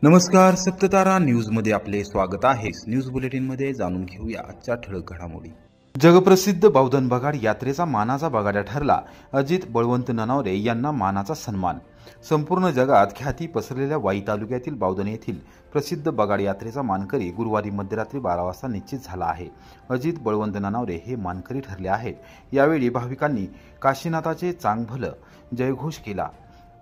नमस्कार, सप्ततारा न्यूज मध्ये आपले स्वागत आहे। न्यूज बुलेटिन मध्ये जाणून घेऊया आजच्या ठळक घडामोडी। जगप्रसिद्ध बावधन बगाड यात्रेचा मानाचा बगाड्या ठरला। अजित बळवंत ननावरे यांना मानाचा सन्मान। संपूर्ण जगात ख्याती पसरलेल्या वाई तालुक्यातील बावधन येथील प्रसिद्ध बगाड यात्रेचा मानकरी गुरुवारी मध्यरात्री 12 वाजता निश्चित झाला आहे। अजित बळवंत ननावरे हे मानकरी ठरले आहेत। यावेळी भाविकांनी काशीनाथाचे चांगभल जयघोष केला।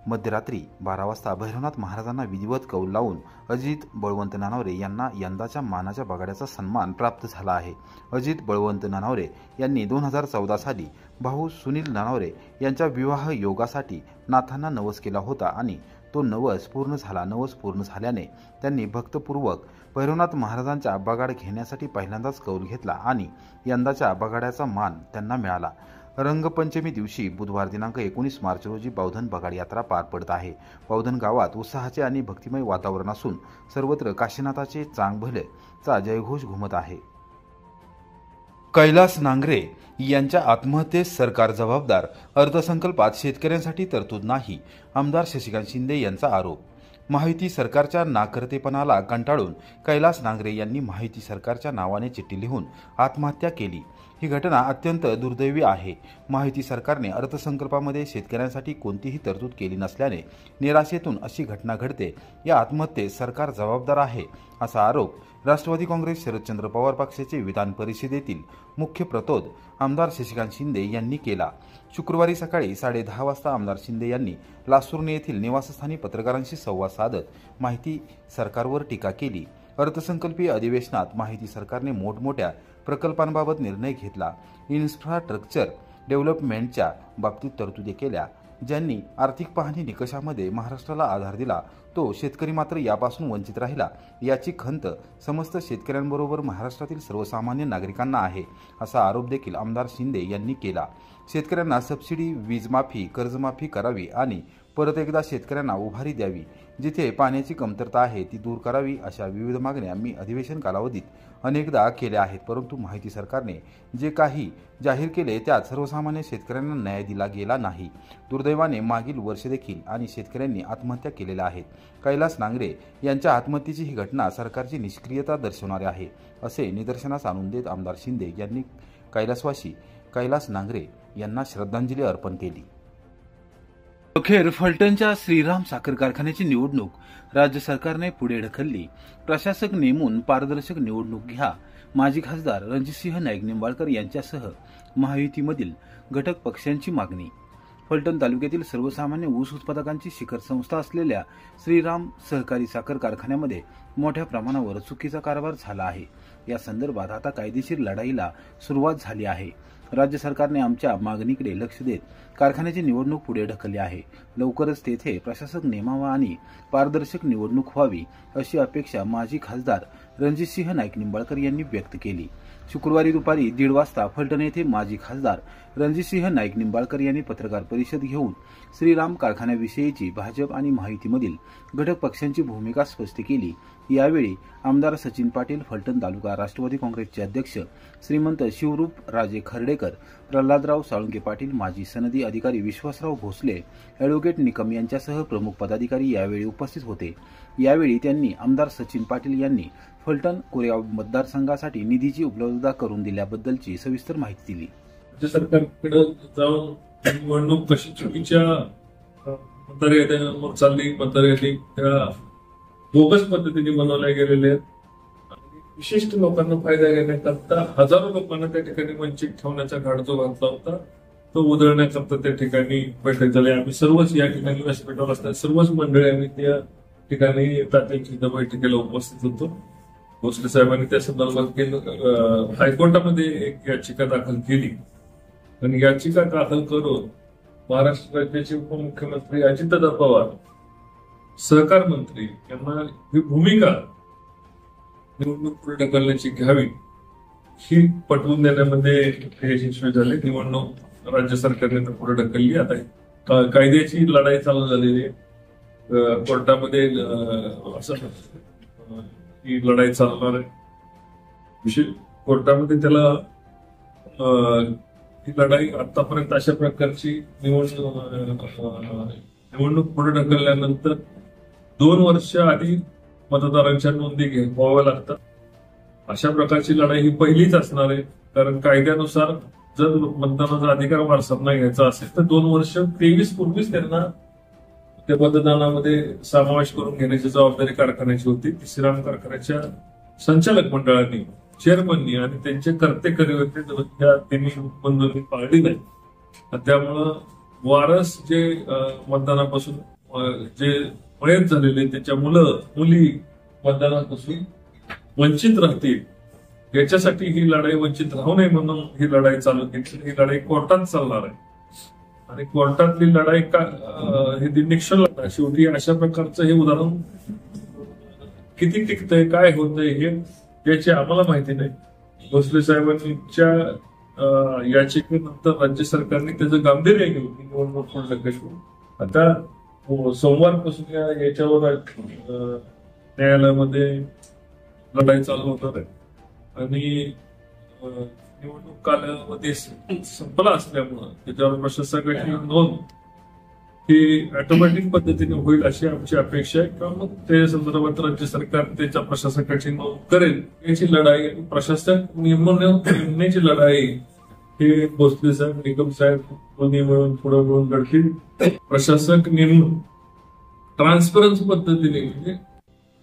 मध्यरात्री 12 वाजता भैरवनाथ महाराजांना विधिवत कौल लावून अजित बळवंत ननावरे यांना यंदाच्या मानाच्या बगाड्याचा सन्मान प्राप्त झाला आहे। अजित बळवंत ननावरे यांनी 2014 साली भाऊ सुनील ननावरे यांच्या विवाह योगासाठी नाथांना नवस केला होता आणि तो नवस पूर्ण झाला। नवस पूर्ण झाल्याने त्यांनी भक्तपूर्वक भैरवनाथ महाराजांच्या बगाड घेण्यासाठी पहिल्यांदाच कौल घेतला आणि यंदाच्या बगाड्याचा मान त्यांना मिळाला। रंगपंचमी दिवशी बुधवार दिनांक 19 मार्च रोजी बावधन बगाड यात्रा पार पडत आहे। बावधन गावात उत्साहाचे आणि भक्तिमय वातावरण असून सर्वत्र काशीनाथाचे चांगभलेचा जयघोष घुमत आहे। कैलास नांगरे यांच्या आत्महत्येस सरकार जबाबदार। अर्थसंकल्पात शेतकऱ्यांसाठी तरतूद नाही, आमदार शशिकांत शिंदे यांचा आरोप। महायुती सरकारच्या नाकर्तेपणाला कंटाळून कैलास नांगरे यांनी महायुती सरकारच्या नावाने चिठ्ठी लिहून आत्महत्या केली। ही घटना अत्यंत दुर्दैवी आहे। महायुती सरकारने अर्थसंकल्पामध्ये शेतकऱ्यांसाठी कोणतीही तरतूद केली नसल्याने निराशेतून अशी घटना घडते। या आत्महत्येस सरकार जबाबदार आहे असा आरोप राष्ट्रवादी काँग्रेस शरदचंद्र पवार पक्षाचे विधान परिषदेतील मुख्य प्रतोद आमदार शशिकांत शिंदे यांनी केला। शुक्रवारी सकाळी 10:30 वाजता आमदार शिंदे यांनी लासुर्णे येथील निवासस्थानी पत्रकारांशी संवाद साधत माहिती सरकारवर टीका केली। अर्थसंकल्पीय अधिवेशनात माहिती सरकारने मोठमोठ्या प्रकल्पांबाबत निर्णय घेतला। इन्फ्रास्ट्रक्चर डेव्हलपमेंटच्या बाबतीत तरतुदी केल्या। ज्यांनी आर्थिक पाहणी निकषामध्ये महाराष्ट्राला आधार दिला तो शेतकरी मात्र यापासून वंचित राहिला। याची खंत समस्त शेतकऱ्यांबरोबर महाराष्ट्रातील सर्वसामान्य नागरिकांना आहे असा आरोप देखील आमदार शिंदे यांनी केला। शेतकऱ्यांना सबसिडी, वीजमाफी, कर्जमाफी करावी आणि परत एकदा शेतकऱ्यांना उभारी द्यावी, जिथे पाण्याची कमतरता आहे ती दूर करावी, अशा विविध मागण्या मी अधिवेशन कालावधीत अनेकदा केल्या आहेत। परंतु माहिती सरकारने जे काही जाहीर केले त्यात सर्वसामान्य शेतकऱ्यांना न्याय दिला गेला नाही। दुर्दैवाने मागील वर्ष देखील आणि शेतकऱ्यांनी आत्महत्या केलेल्या आहेत। कैलास नांगरे यांच्या आत्महत्येची ही घटना सरकारची निष्क्रियता दर्शवणारी आहे असे निदर्शनास आणून देत आमदार शिंदे यांनी कैलासवासी कैलास नांगरे यांना श्रद्धांजली अर्पण केली। अखेर फलटणच्या श्रीराम साखर कारखान्याची निवडणूक राज्य सरकारने पुढे ढकलली। प्रशासक नेमून पारदर्शक निवडणूक घ्या, माजी खासदार रणजितसिंह नाईक निंबाळकर यांच्यासह महायुतीमधील घटक पक्षांची मागणी। फलटण तालुक्यातील सर्वसामान्य ऊस उत्पादकांची शिखर संस्था असलेल्या श्रीराम सहकारी साखर कारखान्यामध्ये मोठ्या प्रमाणावर चुकीचा कारभार झाला आहे। या संदर्भात आता कायदेशीर लढाईला सुरुवात झाली आहे। राज्य सरकारने आमच्या मागणीकडे लक्ष देत कारखान्याची निवडणूक पुढे ढकलली आहे। लवकरच तेथे प्रशासक नेमावा आणि पारदर्शक निवडणूक व्हावी अशी अपेक्षा माजी खासदार रणजितसिंह नाईक निंबाळकर यांनी व्यक्त केली। शुक्रवारी दुपारी 1:30 वाजता फलटण येथे माजी खासदार रणजितसिंह नाईक निंबाळकर यांनी पत्रकार परिषद घेऊन श्रीराम कारखान्याविषयीची भाजप आणि महायुतीमधील घटक पक्षांची भूमिका स्पष्ट केली। यावेळी आमदार सचिन पाटील, फलटण तालुका राष्ट्रवादी काँग्रेसचे अध्यक्ष श्रीमंत शिवरूप राजे खर्डेकर, प्रल्हादराव साळुंके पाटील, माजी सनदी अधिकारी विश्वासराव भोसले, ॲडव्होकेट निकम यांच्यासह प्रमुख पदाधिकारी यावेळी उपस्थित होते। यावेळी त्यांनी आमदार सचिन पाटील यांनी फलटण कोरेगाव मतदारसंघासाठी निधीची उपलब्धता करून दिल्याबद्दलची सविस्तर माहिती दिली। राज्य सरकारकडे जाऊन निवडणूक कशी चुकीच्या मतदार चालली, मतदार त्या बोगस पद्धतीने बनवल्या गेलेल्या आहेत। विशिष्ट लोकांना फायदा घेण्याकरता हजारो लोकांना त्या ठिकाणी वंचित ठेवण्याचा घाट जो घातला होता तो उधळण्याकरता त्या ठिकाणी बैठक झाली। आम्ही सर्वच या ठिकाणी व्यासपीठावर असतात सर्वच मंडळी आम्ही त्या ठिकाणी तात्याची बैठकीला उपस्थित होतो। भोसले साहेबांनी त्या संदर्भात हायकोर्टामध्ये एक याचिका दाखल केली आणि याचिका दाखल करून महाराष्ट्र राज्याचे उपमुख्यमंत्री अजितदादा पवार, सहकार मंत्री यांना ही भूमिका निवडणूक पुढे ढकलण्याची घ्यावी ही पटवून देण्यामध्ये यशस्वी झाले। निवडणूक राज्य सरकारने पुढे ढकलली। आता कायद्याची लढाई चालू झालेली आहे। कोर्टामध्ये असं ही लढाई चालणार आहे। कोर्टामध्ये त्याला ही लढाई आतापर्यंत अशा प्रकारची निवडणूक पुढे ढकलल्यानंतर 2 वर्ष आधी मतदारांच्या नोंदी घ्याव्या लागतात. अशा प्रकारची लढाई ही पहिलीच असणार आहे, कारण कायद्यानुसार जर मतदानाचा अधिकार वारसांना घ्यायचा असेल तर 2 वर्ष 23 पूर्वीच त्यांना त्या मतदानामध्ये समावेश करून घेण्याची जबाबदारी कारखान्याची होती. ती श्रीराम कारखान्याच्या संचालक मंडळाने, चेअरमननी आणि त्यांचे कर्ते करिवते या तिन्ही बंधूंनी पाळली नाही. त्यामुळं वारस जे मतदानापासून जे मयत झालेले त्याच्या मुली मतदानापासून वंचित राहतील, याच्यासाठी ही लढाई वंचित राहू नये म्हणून ही लढाई चालू केली. ही लढाई कोर्टात चालणार आहे आणि कोर्टातली लढाई हे निष्फळ लढाई. शेवटी अशा प्रकारचं हे उदाहरण किती टिकतंय, काय होतंय हे याची आम्हाला माहिती नाही. भोसले साहेबांच्या याचिकेनंतर राज्य सरकारने त्याचं गांभीर्य घेऊन निवडणूक पूर्ण केली. आता सोमवारपासून याच्यावर न्यायालयामध्ये लढाई चालू होणार आहे आणि निवडणूक कालावधी संपला असल्यामुळं त्याच्यावर प्रशासकाची नोंद ही ऑटोमॅटिक पद्धतीने होईल अशी आमची अपेक्षा आहे. किंवा मग त्या संदर्भात राज्य सरकार त्याच्या प्रशासकाची नोंद करेल. याची लढाई प्रशासक नेमण्याची लढाई हे भोसले साहेब, निकम साहेब दोन्ही मिळून पुढे मिळून लढतील. प्रशासक नेमून ट्रान्सपरन्सी पद्धतीने म्हणजे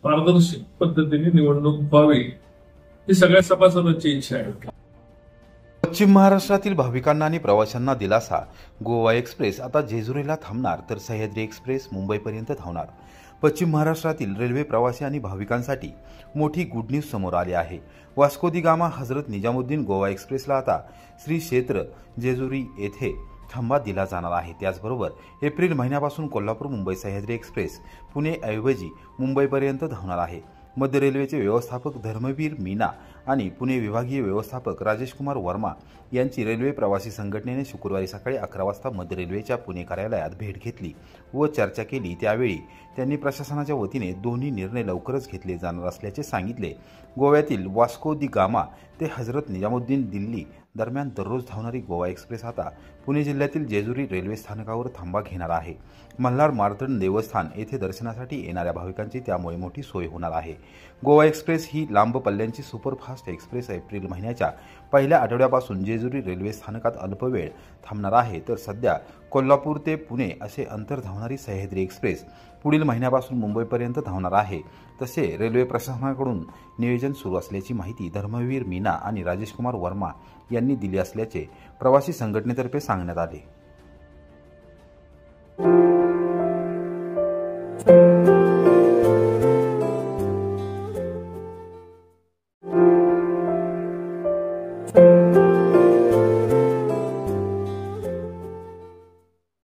पारदर्शक पद्धतीने निवडणूक व्हावी ही सगळ्या सभासदांची इच्छा आहे. पश्चिम महाराष्ट्रातील भाविकांना आणि प्रवाशांना दिलासा. गोवा एक्सप्रेस आता जेजुरीला थांबणार तर सह्याद्री एक्सप्रेस मुंबईपर्यंत धावणार. पश्चिम महाराष्ट्रातील रेल्वे प्रवासी आणि भाविकांसाठी मोठी गुड न्यूज समोर आली आहे. वास्को दी गामा हजरत निजामुद्दीन गोवा एक्सप्रेसला आता श्री क्षेत्र जेजुरी येथे थांबा दिला जाणार आहे. त्याचबरोबर एप्रिल महिन्यापासून कोल्हापूर मुंबई सह्याद्री एक्सप्रेस पुणेऐवजी मुंबईपर्यंत धावणार आहे. मध्य रेल्वेचे व्यवस्थापक धर्मवीर मीना आणि पुणे विभागीय व्यवस्थापक राजेश कुमार वर्मा यांची रेल्वे प्रवासी संघटनेने शुक्रवारी सकाळी 11 वाजता मध्य रेल्वेच्या पुणे कार्यालयात भेट घेतली व चर्चा केली. त्यावेळी त्यांनी प्रशासनाच्या वतीने दोन्ही निर्णय लवकरच घेतले जाणार असल्याचे सांगितले. गोव्यातील वास्को दी गामा ते हजरत निजामुद्दीन दिल्ली दरम्यान दररोज धावणारी गोवा एक्सप्रेस आता पुणे जिल्ह्यातील जेजुरी रेल्वे स्थानकावर थांबा घेणार आहे. मल्हार मार्तंड देवस्थान येथे दर्शनासाठी येणाऱ्या भाविकांची त्यामुळे मोठी सोय होणार आहे. गोवा एक्सप्रेस ही लांब पल्ल्यांची सुपरफास्ट एक्सप्रेस एप्रिल महिन्याच्या पहिल्या आठवड्यापासून जेजुरी रेल्वे स्थानकात अल्पवेळ थांबणार आहे. तर सध्या कोल्हापूर ते पुणे असे अंतर धावणारी सह्याद्री एक्सप्रेस पुढील महिन्यापासून मुंबईपर्यंत धावणार आहे. तसे रेल्वे प्रशासनाकडून नियोजन सुरू असल्याची माहिती धर्मवीर मीना आणि राजेश कुमार वर्मा यांनी दिली असल्याचे प्रवासी संघटनेतर्फे सांगण्यात आले.